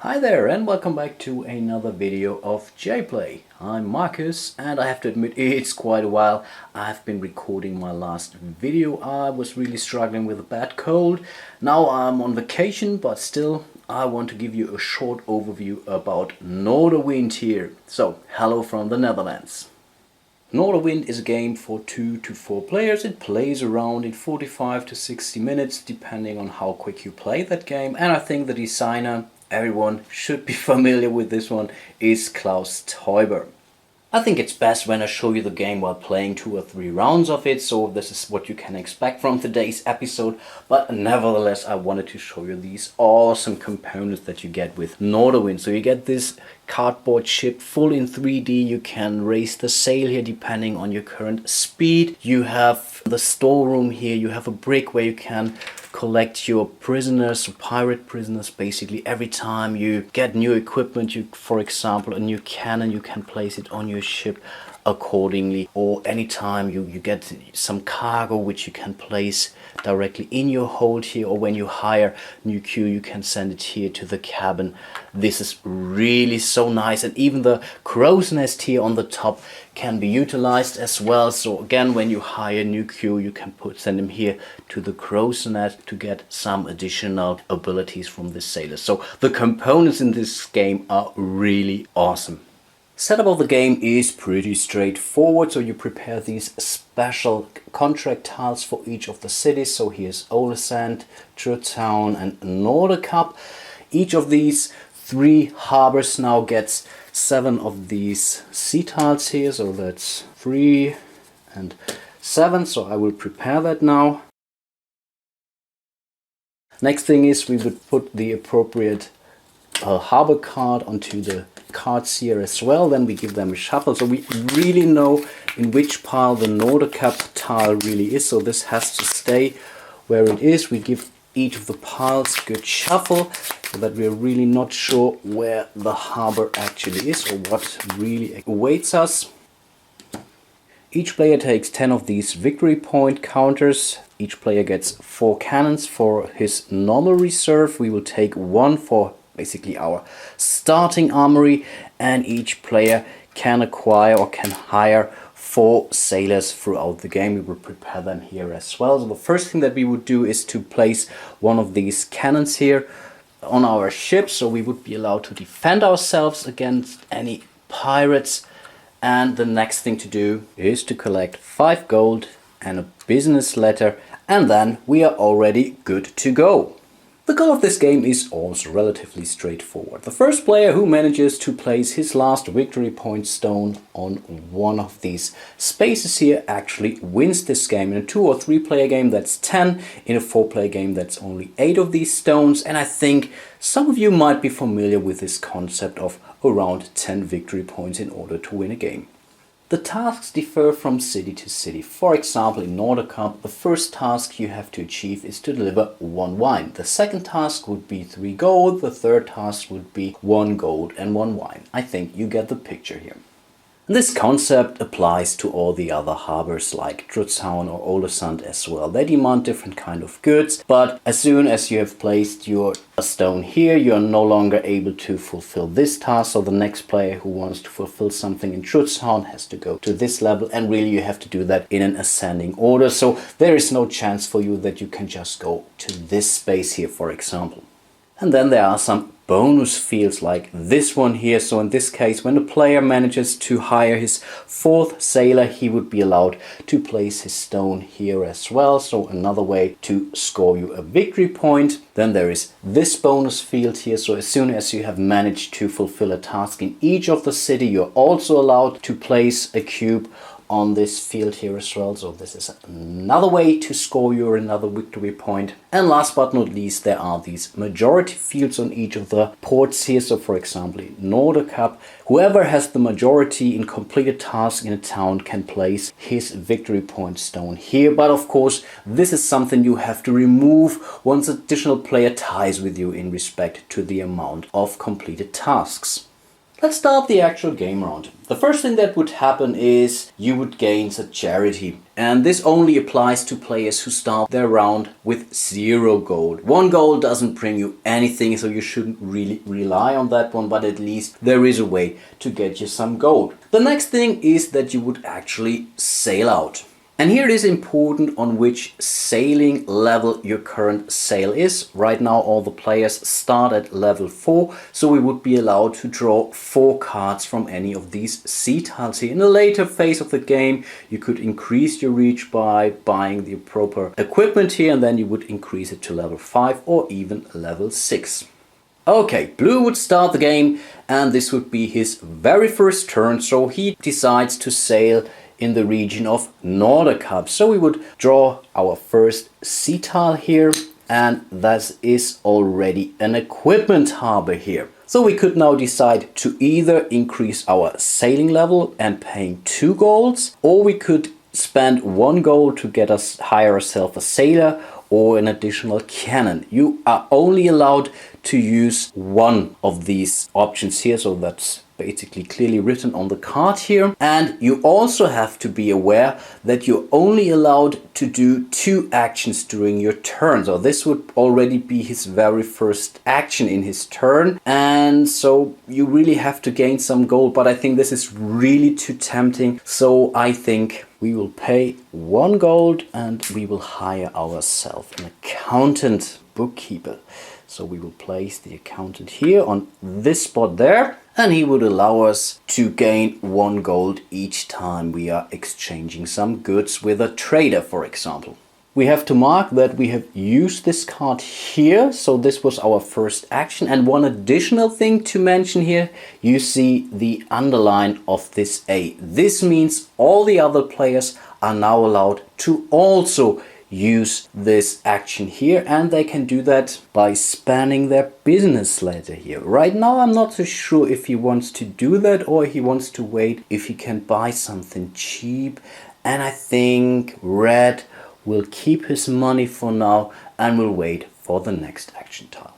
Hi there and welcome back to another video of jPlay. I'm Marcus and I have to admit it's quite a while. I've been recording my last video. I was really struggling with a bad cold. Now I'm on vacation, but still I want to give you a short overview about Norderwind here. So hello from the Netherlands. Norderwind is a game for 2 to 4 players. It plays around in 45 to 60 minutes depending on how quick you play that game, and I think the designer, everyone should be familiar with this one, is Klaus Teuber. I think it's best when I show you the game while playing 2 or 3 rounds of it, so this is what you can expect from today's episode. But nevertheless, I wanted to show you these awesome components that you get with Norderwind. So you get this cardboard ship full in 3D. You can raise the sail here depending on your current speed. You have the storeroom here. You have a brick where you can collect your prisoners, pirate prisoners. Basically every time you get new equipment, for example a new cannon, you can place it on your ship accordingly, or anytime you get some cargo which you can place directly in your hold here, or when you hire new crew you can send it here to the cabin. This is really so nice, and even the crow's nest here on the top can be utilized as well. So again, when you hire new crew you can send them here to the crow's nest to get some additional abilities from the sailors. So the components in this game are really awesome. Setup of the game is pretty straightforward. So you prepare these special contract tiles for each of the cities. So here's Ålesund, Trutown and Nordercup. Each of these 3 harbors now gets 7 of these sea tiles here. So that's 3 and 7. So I will prepare that now. Next thing is we would put the appropriate harbor card onto the cards here as well. Then we give them a shuffle, so we really know in which pile the Nordercup tile really is. So this has to stay where it is. We give each of the piles a good shuffle so that we're really not sure where the harbor actually is or what really awaits us. Each player takes 10 of these victory point counters. Each player gets 4 cannons for his normal reserve. We will take 1 for basically our starting armory, and each player can acquire or can hire 4 sailors throughout the game. We will prepare them here as well. So the first thing that we would do is to place one of these cannons here on our ship, so we would be allowed to defend ourselves against any pirates. And the next thing to do is to collect 5 gold and a business letter, and then we are already good to go. The goal of this game is also relatively straightforward. The first player who manages to place his last victory point stone on one of these spaces here actually wins this game. In a 2 or 3 player game that's 10, in a 4 player game that's only 8 of these stones, and I think some of you might be familiar with this concept of around 10 victory points in order to win a game. The tasks differ from city to city. For example, in Nordercup, the first task you have to achieve is to deliver 1 wine. The second task would be 3 gold. The third task would be 1 gold and 1 wine. I think you get the picture here. This concept applies to all the other harbors like Trutown or Ålesund as well. They demand different kind of goods, but as soon as you have placed your stone here, you are no longer able to fulfill this task. So the next player who wants to fulfill something in Trutown has to go to this level, and really you have to do that in an ascending order. So there is no chance for you that you can just go to this space here, for example. And then there are some bonus fields like this one here. So in this case, when the player manages to hire his 4th sailor, he would be allowed to place his stone here as well. So another way to score you a victory point. Then there is this bonus field here. So as soon as you have managed to fulfill a task in each of the city, you're also allowed to place a cube on this field here as well. So this is another way to score you another victory point. And last but not least, there are these majority fields on each of the ports here. So for example, in Nordercup, whoever has the majority in completed tasks in a town can place his victory point stone here. But of course, this is something you have to remove once additional player ties with you in respect to the amount of completed tasks. Let's start the actual game round. The first thing that would happen is you would gain a charity. And this only applies to players who start their round with 0 gold. 1 gold doesn't bring you anything, so you shouldn't really rely on that one, but at least there is a way to get you some gold. The next thing is that you would actually sail out. And here it is important on which sailing level your current sail is. Right now all the players start at level 4, so we would be allowed to draw 4 cards from any of these sea tiles here. In a later phase of the game you could increase your reach by buying the proper equipment here, and then you would increase it to level 5 or even level 6. Okay, Blue would start the game and this would be his very first turn, so he decides to sail in the region of Norderwind. So we would draw our first sea tile here, and that is already an equipment harbor here. So we could now decide to either increase our sailing level and paying 2 golds, or we could spend 1 gold to get us hire ourselves a sailor or an additional cannon. You are only allowed to use one of these options here, so that's basically clearly written on the card here. And you also have to be aware that you're only allowed to do 2 actions during your turn. So this would already be his very first action in his turn, and so you really have to gain some gold, but I think this is really too tempting, so I think we will pay 1 gold and we will hire ourselves an accountant bookkeeper. So we will place the accountant here on this spot there, and he would allow us to gain 1 gold each time we are exchanging some goods with a trader, for example. We have to mark that we have used this card here, so this was our first action. And one additional thing to mention here, you see the underline of this A. This means all the other players are now allowed to also use this action here, and they can do that by spanning their business ladder here. Right now I'm not so sure if he wants to do that or he wants to wait if he can buy something cheap, and I think Red will keep his money for now and will wait for the next action tile.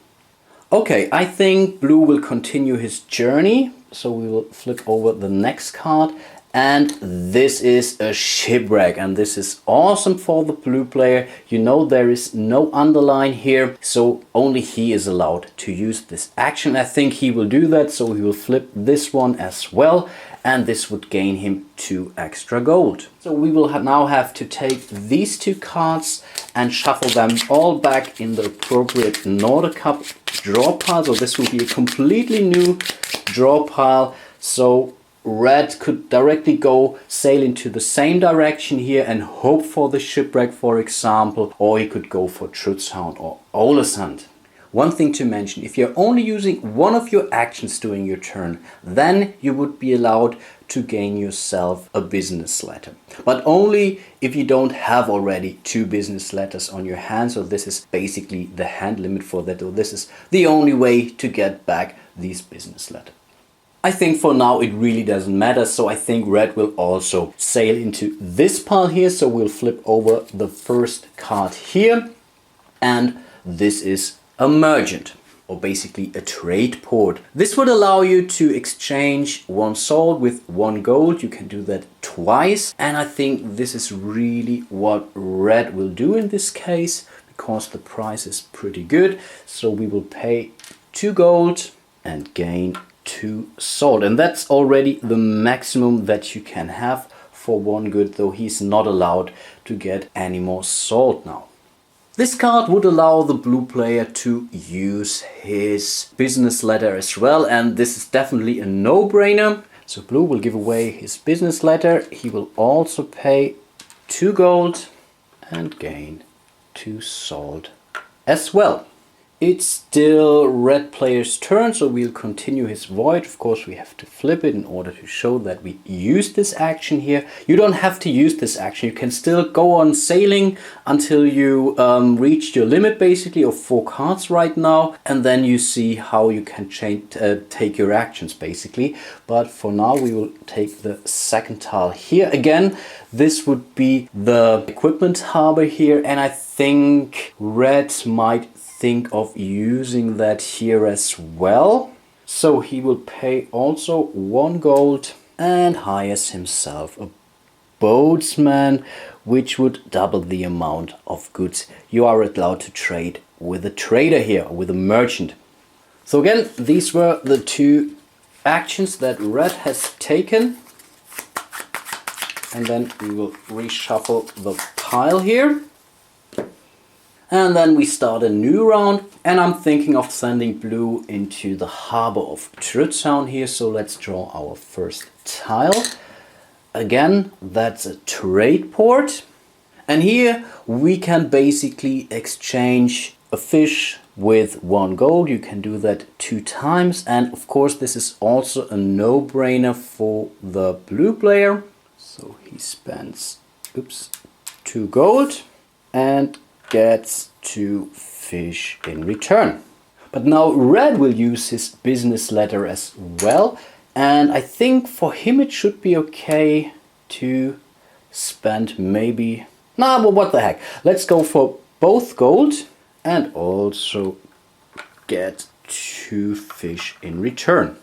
Okay, I think Blue will continue his journey, so we will flip over the next card. And this is a Shipwreck, and this is awesome for the Blue player. You know, there is no underline here, so only he is allowed to use this action. I think he will do that, so he will flip this one as well, and this would gain him 2 extra gold. So we will now have to take these 2 cards and shuffle them all back in the appropriate Norderwind draw pile. So this will be a completely new draw pile. So Red could directly go sail into the same direction here and hope for the Shipwreck, for example, or he could go for Truthhound or Olesand. One thing to mention, if you're only using one of your actions during your turn, then you would be allowed to gain yourself a business letter. But only if you don't have already 2 business letters on your hand, so this is basically the hand limit for that, or this is the only way to get back these business letters. I think for now it really doesn't matter, so I think Red will also sail into this pile here. So we'll flip over the first card here, and this is a merchant, or basically a trade port. This would allow you to exchange 1 salt with 1 gold. You can do that twice, and I think this is really what Red will do in this case, because the price is pretty good. So we will pay 2 gold and gain 2 salt, and that's already the maximum that you can have for 1 good, though he's not allowed to get any more salt now. This card would allow the Blue player to use his business letter as well, and this is definitely a no-brainer. So Blue will give away his business letter. He will also pay 2 gold and gain 2 salt as well. It's still Red player's turn, so we'll continue his void. Of course, we have to flip it in order to show that we use this action here. You don't have to use this action. You can still go on sailing until you reach your limit, basically, of 4 cards right now. And then you see how you can take your actions, basically. But for now, we will take the second tile here. Again, this would be the equipment harbor here. And I think Red might think of using that here as well. So he will pay also 1 gold and hires himself a boatsman, which would double the amount of goods you are allowed to trade with a trader here, with a merchant. So again, these were the 2 actions that Red has taken. And then we will reshuffle the pile here. And then we start a new round, and I'm thinking of sending Blue into the harbor of Trutztown here. So let's draw our first tile. Again, that's a trade port. And here we can basically exchange a fish with 1 gold. You can do that 2 times. And of course, this is also a no-brainer for the blue player. So he spends 2 gold and gets 2 fish in return. But now Red will use his business letter as well. And I think for him it should be okay to spend maybe... Nah, but what the heck. Let's go for both gold and also get 2 fish in return.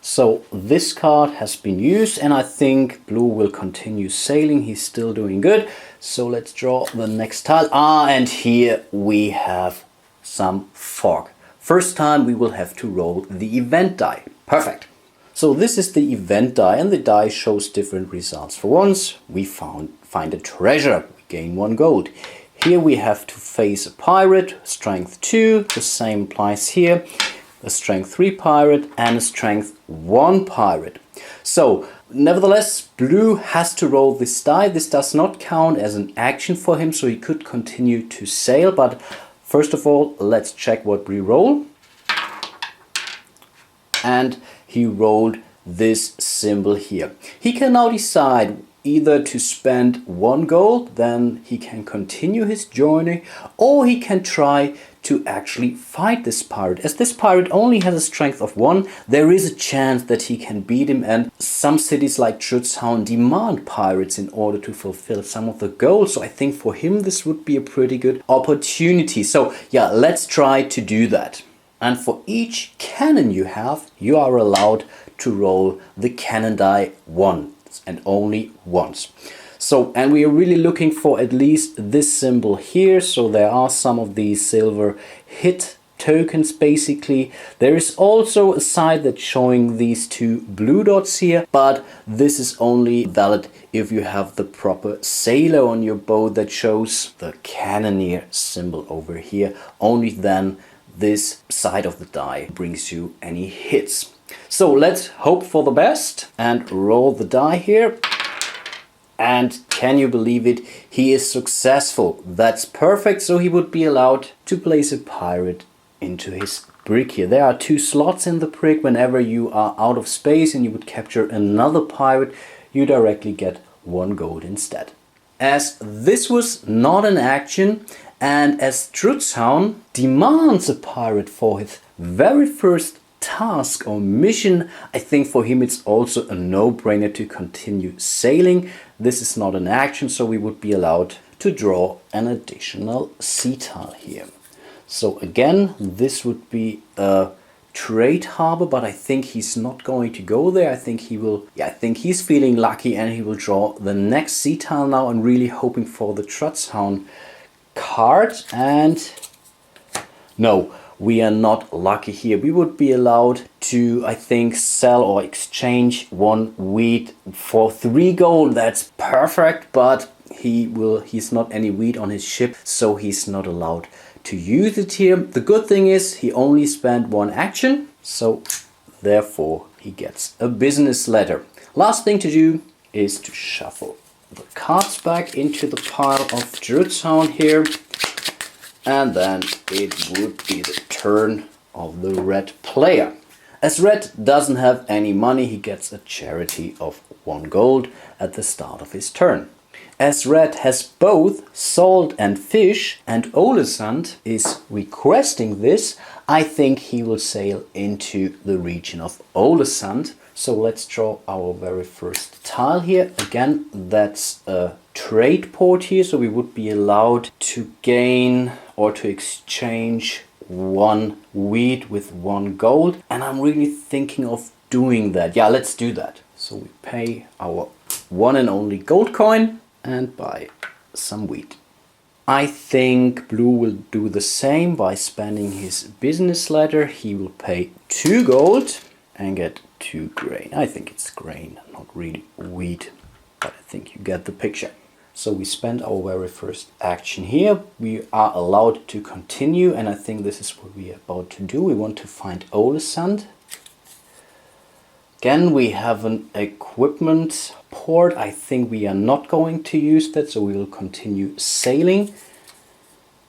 So this card has been used, and I think Blue will continue sailing. He's still doing good. So let's draw the next tile. And here we have some fog. First time we will have to roll the event die. Perfect. So this is the event die, and the die shows different results. For once, we find a treasure. We gain 1 gold. Here we have to face a pirate, strength 2. The same applies here. A strength 3 pirate and a strength 1 pirate. So nevertheless, Blue has to roll this die. This does not count as an action for him, so he could continue to sail. But first of all, let's check what we roll. And he rolled this symbol here. He can now decide either to spend 1 gold, then he can continue his journey, or he can try to actually fight this pirate. As this pirate only has a strength of 1, there is a chance that he can beat him, and some cities like Trutztown demand pirates in order to fulfill some of the goals. So I think for him this would be a pretty good opportunity. So yeah, let's try to do that. And for each cannon you have, you are allowed to roll the cannon die once and only once. So, and we are really looking for at least this symbol here. So there are some of these silver hit tokens basically. There is also a side that's showing these 2 blue dots here, but this is only valid if you have the proper sailor on your boat that shows the cannoneer symbol over here. Only then this side of the die brings you any hits. So let's hope for the best and roll the die here. And can you believe it? He is successful. That's perfect. So he would be allowed to place a pirate into his brig here. There are 2 slots in the brig. Whenever you are out of space and you would capture another pirate, you directly get 1 gold instead. As this was not an action, and as Trutztown demands a pirate for his very first task or mission, I think for him it's also a no-brainer to continue sailing. This is not an action, so we would be allowed to draw an additional sea tile here. So again, this would be a trade harbor, but I think he's not going to go there. I think he will, I think he's feeling lucky and he will draw the next sea tile now and really hoping for the Trutztown card. And no, we are not lucky here. We would be allowed to, I think, sell or exchange 1 wheat for 3 gold. That's perfect, but he's not any wheat on his ship, so he's not allowed to use it here. The good thing is he only spent 1 action, so therefore he gets a business letter. Last thing to do is to shuffle the cards back into the pile of Trutztown here. And then it would be the turn of the red player. As Red doesn't have any money, he gets a charity of 1 gold at the start of his turn. As Red has both salt and fish, and Olesund is requesting this, I think he will sail into the region of Olesund. So let's draw our very first tile here. Again, that's a trade port here, so we would be allowed to gain or to exchange one wheat with one gold, and I'm really thinking of doing that. Yeah, let's do that. So we pay our one and only gold coin and buy some wheat. I think blue will do the same by spending his business ladder. He will pay 2 gold and get 2 grain. I think it's grain, not really wheat, but I think you get the picture. So we spend our very first action here. We are allowed to continue, and I think this is what we are about to do. We want to find Olesund. Again, we have an equipment port. I think we are not going to use that, so we will continue sailing.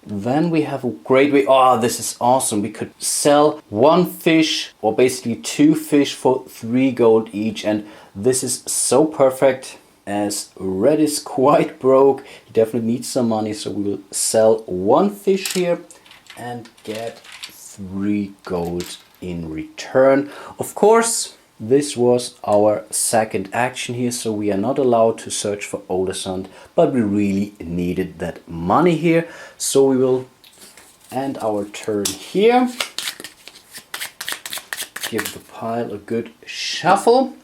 Then we have a great way. Oh, this is awesome. We could sell 1 fish, or basically 2 fish, for 3 gold each, and this is so perfect. As Red is quite broke, he definitely needs some money, so we will sell 1 fish here and get 3 gold in return. Of course, this was our second action here, so we are not allowed to search for Olesund, but we really needed that money here, so we will end our turn here. Give the pile a good shuffle,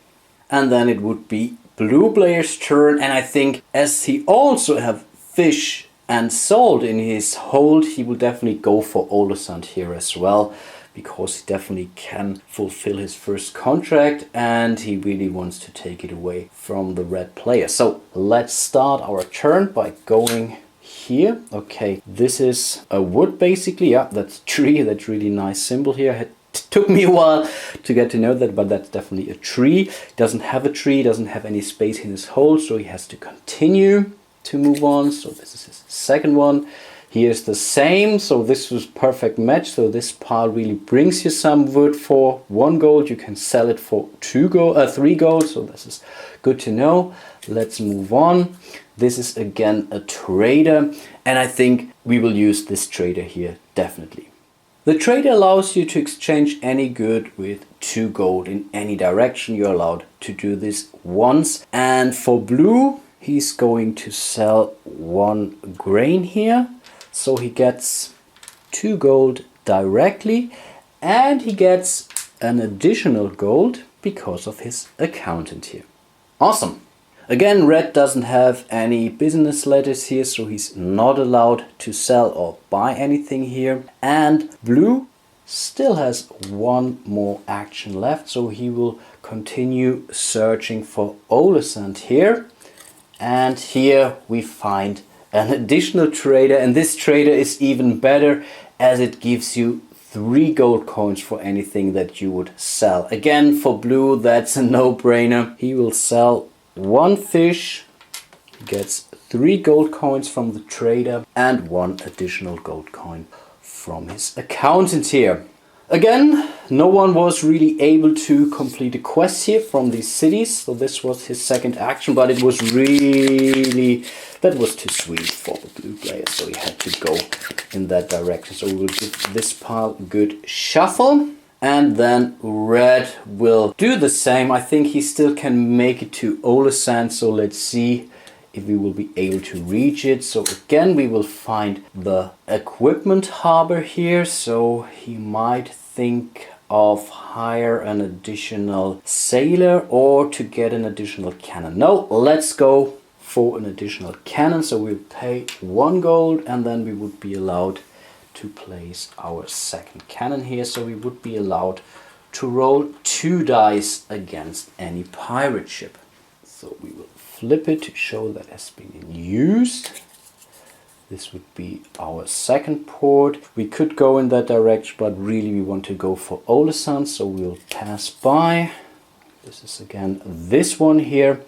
and then it would be blue player's turn, and I think as he also have fish and salt in his hold, he will definitely go for Olesund here as well, because he definitely can fulfill his first contract and he really wants to take it away from the red player. So let's start our turn by going here. Okay, this is a wood basically. Yeah, that's tree. That's really nice symbol here. It took me a while to get to know that, but that's definitely a tree. He doesn't have a tree, doesn't have any space in his hold, so he has to continue to move on. So this is his second one. Here's the same, so this was perfect match. So this pile really brings you some wood for 1 gold. You can sell it for 3 gold, so this is good to know. Let's move on. This is again a trader, and I think we will use this trader here definitely. The trader allows you to exchange any good with 2 gold in any direction. You're allowed to do this once, and for blue he's going to sell 1 grain here. So he gets 2 gold directly, and he gets an additional gold because of his accountant here. Awesome. Again, red doesn't have any business letters here, so he's not allowed to sell or buy anything here. And blue still has 1 more action left, so he will continue searching for Olesund here. And here we find an additional trader, and this trader is even better as it gives you 3 gold coins for anything that you would sell. Again, for blue, that's a no-brainer. He will sell 1 fish, he gets 3 gold coins from the trader and 1 additional gold coin from his accountant here. Again, no one was really able to complete a quest here from these cities, so this was his second action, but it was really, that was too sweet for the blue player, so he had to go in that direction. So we will give this pile a good shuffle, and then red will do the same. I think he still can make it to Olesund, so let's see if we will be able to reach it. So again, we will find the equipment harbor here, so he might think of hire an additional sailor or to get an additional cannon. No, let's go for an additional cannon. So we'll pay 1 gold, and then we would be allowed to place our second cannon here. So we would be allowed to roll 2 dice against any pirate ship. So we will flip it to show that has been used. This would be our second port. We could go in that direction, but really we want to go for Olesund, so we'll pass by. This is again this one here,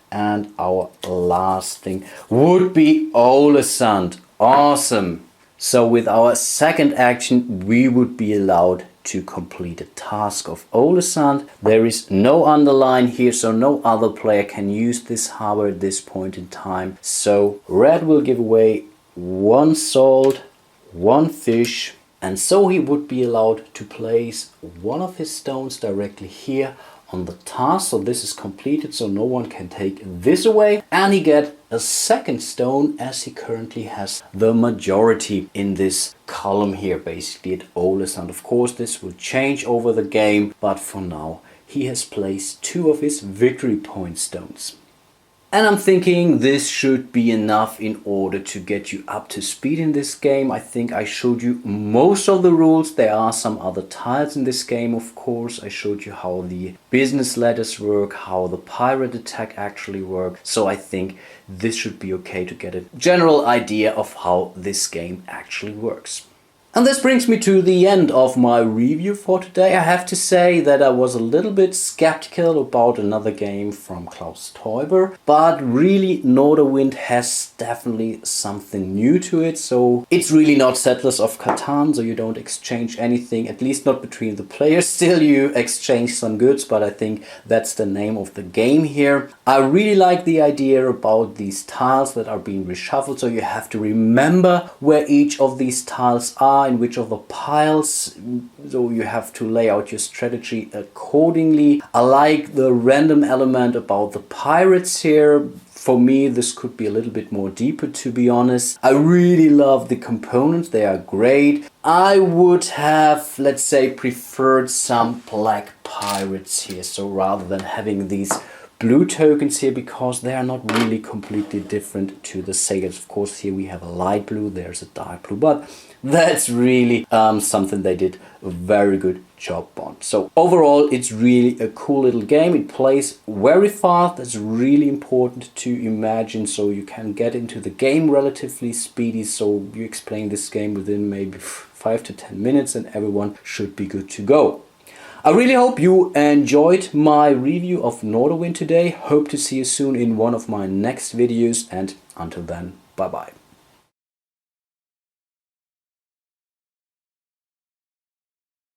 and our last thing would be Olesund. Awesome. So with our second action, we would be allowed to complete a task of Olesund. There is no underline here, so no other player can use this harbor at this point in time. So red will give away 1 salt, 1 fish, and so he would be allowed to place one of his stones directly here on the task. So this is completed, so no one can take this away. And he get a second stone as he currently has the majority in this column here, basically at Oles. And of course this will change over the game, but for now he has placed 2 of his victory point stones. And I'm thinking this should be enough in order to get you up to speed in this game. I think I showed you most of the rules. There are some other tiles in this game, of course. I showed you how the business ladders work, how the pirate attack actually works. So I think this should be okay to get a general idea of how this game actually works. And this brings me to the end of my review for today. I have to say that I was a little bit skeptical about another game from Klaus Teuber, but really Norderwind has definitely something new to it. So it's really not Settlers of Catan, so you don't exchange anything, at least not between the players. Still you exchange some goods, but I think that's the name of the game here. I really like the idea about these tiles that are being reshuffled, so you have to remember where each of these tiles are, in which of the piles, so you have to lay out your strategy accordingly. I like the random element about the pirates here. For me, this could be a little bit more deeper, to be honest. I really love the components, they are great. I would have, let's say, preferred some black pirates here, so rather than having these blue tokens here, because they are not really completely different to the sails. Of course, here we have a light blue, there's a dark blue, but that's really something they did a very good job on. So overall, it's really a cool little game. It plays very fast. That's really important to imagine, so you can get into the game relatively speedy. So you explain this game within maybe 5 to 10 minutes and everyone should be good to go. I really hope you enjoyed my review of Norderwind today. Hope to see you soon in one of my next videos, and until then, bye bye.